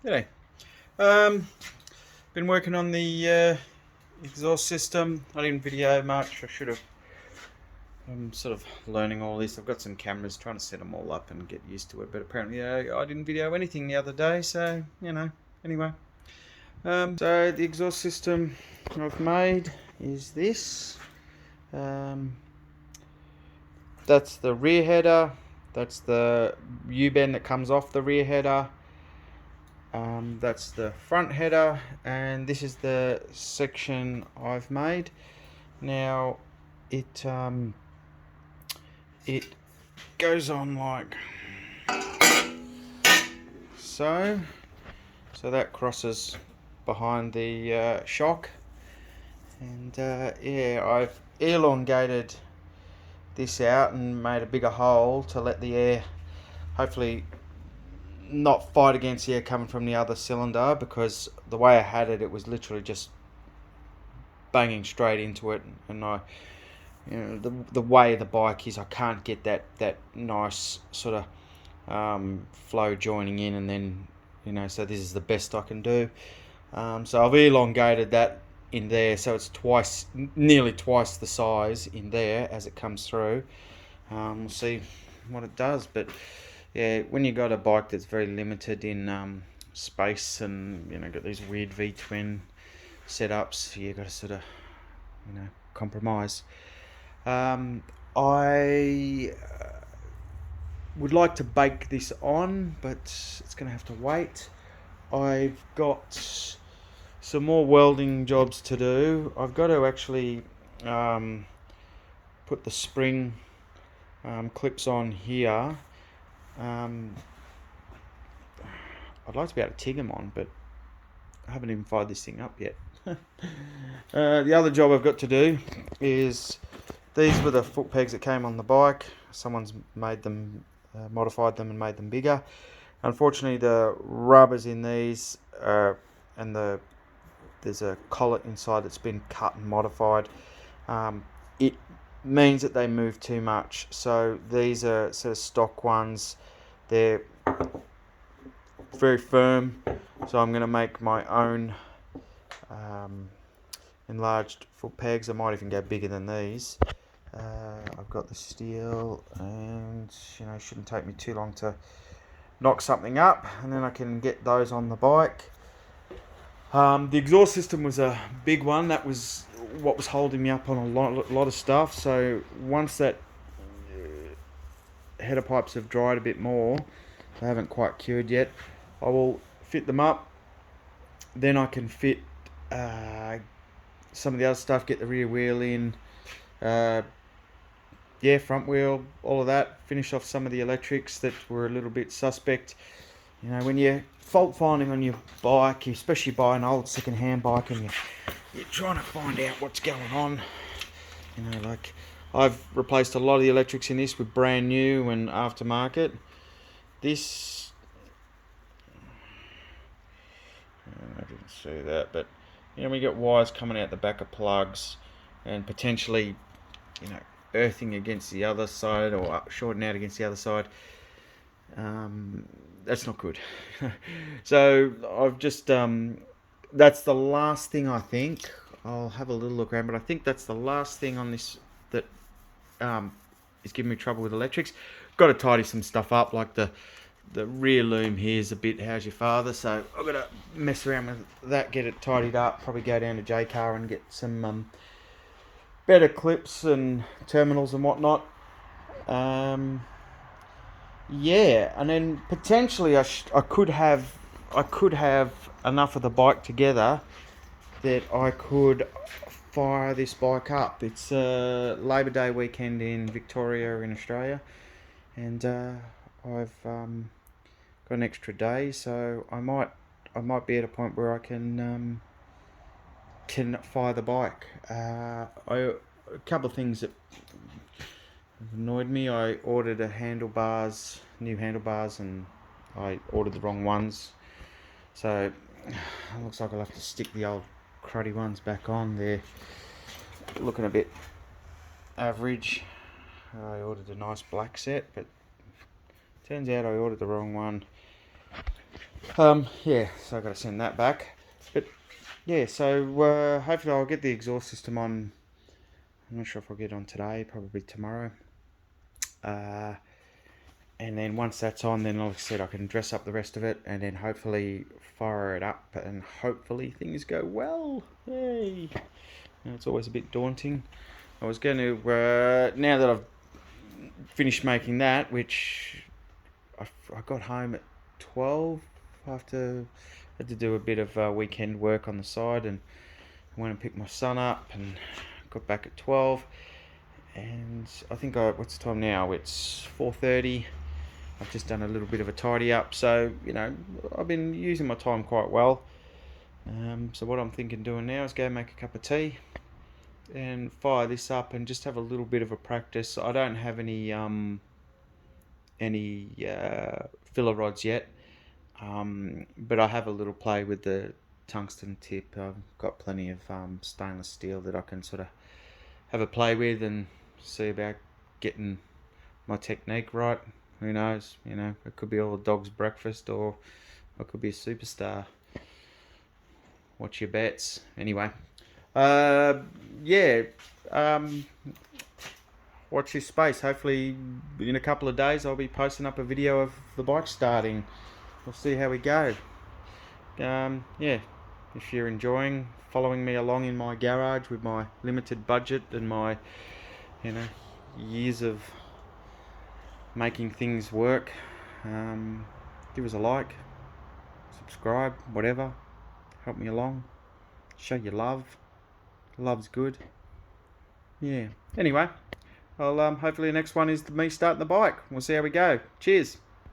G'day. Been working on the exhaust system. I didn't video much. I should have. I'm sort of learning all this. I've got some cameras, trying to set them all up and get used to it. But apparently, I didn't video anything the other day. So anyway. So the exhaust system I've made is this. Um, that's the rear header. That's the U-bend that comes off the rear header. That's the front header, and this is the section I've made. Now it goes on like so. So that crosses behind the shock, and yeah, I've elongated this out and made a bigger hole to let the air hopefully not fight against the air coming from the other cylinder, because the way I had it, it was literally just banging straight into it, and the way the bike is, I can't get that nice sort of flow joining in, and then so this is the best I can do. So I've elongated that in there, so it's nearly twice the size in there as it comes through. We'll see what it does, but yeah, when you got a bike that's very limited in space, and got these weird V-twin setups, you got to sort of compromise. I would like to bake this on, but it's going to have to wait. I've got some more welding jobs to do. I've got to actually put the spring clips on here. I'd like to be able to TIG them on, but I haven't even fired this thing up yet. The other job I've got to do is, these were the foot pegs that came on the bike. Someone's made them, modified them and made them bigger. Unfortunately, the rubbers in these and there's a collet inside that's been cut and modified. It means that they move too much. So these are sort of stock ones. They're very firm. So I'm going to make my own enlarged foot pegs. I might even go bigger than these. I've got the steel, and it shouldn't take me too long to knock something up, and then I can get those on the bike. The exhaust system was a big one. That was what was holding me up on a lot of stuff. So once that header pipes have dried a bit more, they haven't quite cured yet, I will fit them up. Then I can fit some of the other stuff, get the rear wheel in, front wheel, all of that, finish off some of the electrics that were a little bit suspect. When you're fault finding on your bike, you especially buy an old second-hand bike, and you're trying to find out what's going on. Like I've replaced a lot of the electrics in this with brand new and aftermarket. This, I didn't see that, but we get wires coming out the back of plugs, and potentially earthing against the other side, or shorting out against the other side. That's not good. So I've just that's the last thing. I think I'll have a little look around, but I think that's the last thing on this that is giving me trouble with electrics. Got to tidy some stuff up, like the rear loom here is a bit how's your father, so I've got to mess around with that, get it tidied up, probably go down to J-Car and get some better clips and terminals and whatnot. Yeah, and then potentially I could have enough of the bike together that I could fire this bike up. It's Labor Day weekend in Victoria in Australia, and I've got an extra day, so I might be at a point where I can fire the bike. A couple of things that annoyed me. I ordered new handlebars, and I ordered the wrong ones. So it looks like I'll have to stick the old cruddy ones back on. They're looking a bit average. I ordered a nice black set, but turns out I ordered the wrong one. Yeah, so I've got to send that back. But yeah, so hopefully I'll get the exhaust system on. I'm not sure if I'll get it on today, probably tomorrow. And then once that's on, then like I said, I can dress up the rest of it and then hopefully fire it up and hopefully things go well. Yay! And it's always a bit daunting. I was going to, now that I've finished making that, which I got home at 12 after I had to do a bit of weekend work on the side, and I went and picked my son up and got back at 12. And I think what's the time now? It's 4:30. I've just done a little bit of a tidy up, so you know I've been using my time quite well. So what I'm thinking doing now is go make a cup of tea and fire this up and just have a little bit of a practice. I don't have any filler rods yet, but I have a little play with the tungsten tip. I've got plenty of stainless steel that I can sort of have a play with and see about getting my technique right. Who knows, you know, it could be all a dog's breakfast or I could be a superstar. Watch your bets. Anyway, yeah, watch this space. Hopefully in a couple of days I'll be posting up a video of the bike starting. We'll see how we go. Yeah, if you're enjoying following me along in my garage with my limited budget and my, you know, years of making things work, give us a like, subscribe, whatever, help me along, show your love. Love's good. Yeah, anyway, I'll hopefully the next one is me starting the bike. We'll see how we go. Cheers.